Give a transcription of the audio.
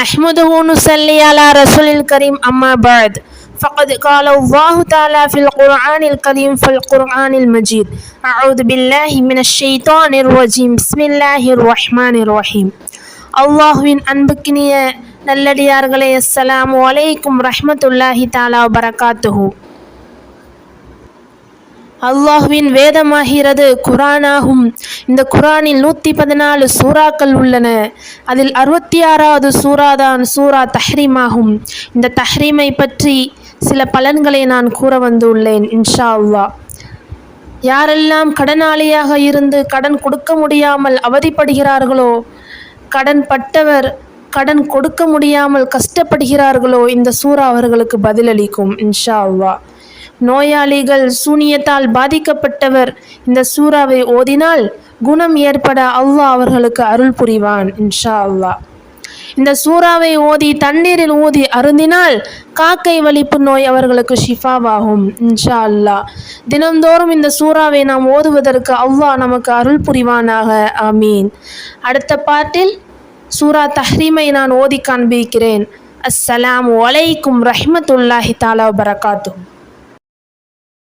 نحمده ونصلي على رسول الكريم أما بعد فقد قال الله تعالى في القرآن الكريم في القرآن المجيد أعوذ بالله من الشيطان الرجيم بسم الله الرحمن الرحيم அல்லாஹ்வின் அன்புக்கினிய நல்லடியார்களே, அஸ்ஸலாமு அலைக்கும் ரஹ்மத்துல்லாஹி தஆலா வபரகாத்துஹு. அல்லாஹ்வின் வேதமாகிறது குர்ஆனாகும். இந்த குர்ஆனில் 114 சூறாக்கள் உள்ளன. அதில் 66வது சூறாதான் சூரா தஹ்ரீமாகும். இந்த தஹ்ரீமை பற்றி சில பலன்களை நான் கூற வந்துள்ளேன் இன்ஷா அல்லாஹ். யாரெல்லாம் கடனாளியாக இருந்து கடன் கொடுக்க முடியாமல் அவதிப்படுகிறார்களோ, கடன் பட்டவர் கடன் கொடுக்க முடியாமல் கஷ்டப்படுகிறார்களோ, இந்த சூரா அவர்களுக்கு பதிலளிக்கும் இன்ஷா அல்லாஹ். நோயாளிகள், சூனியத்தால் பாதிக்கப்பட்டவர் இந்த சூறாவை ஓதினால் குணம் ஏற்பட அல்லாஹ் அவர்களுக்கு அருள் புரிவான் இன்ஷா அல்லாஹ். இந்த சூறாவை ஓதி தண்ணீரில் ஊதி அருந்தினால் காக்கை வலிப்பு நோய் அவர்களுக்கு ஷிஃபாவாகும் இன்ஷா அல்லாஹ். தினந்தோறும் இந்த சூறாவை நாம் ஓதுவதற்கு அல்லாஹ் நமக்கு அருள் புரிவானாக, ஆமீன். அடுத்த பாட்டில் சூரா தஹ்ரீமை நான் ஓதி காண்பிக்கிறேன். அஸ்ஸலாமு அலைக்கும் ரஹ்மத்துல்லாஹி தஆலா வபரகாத்துஹு.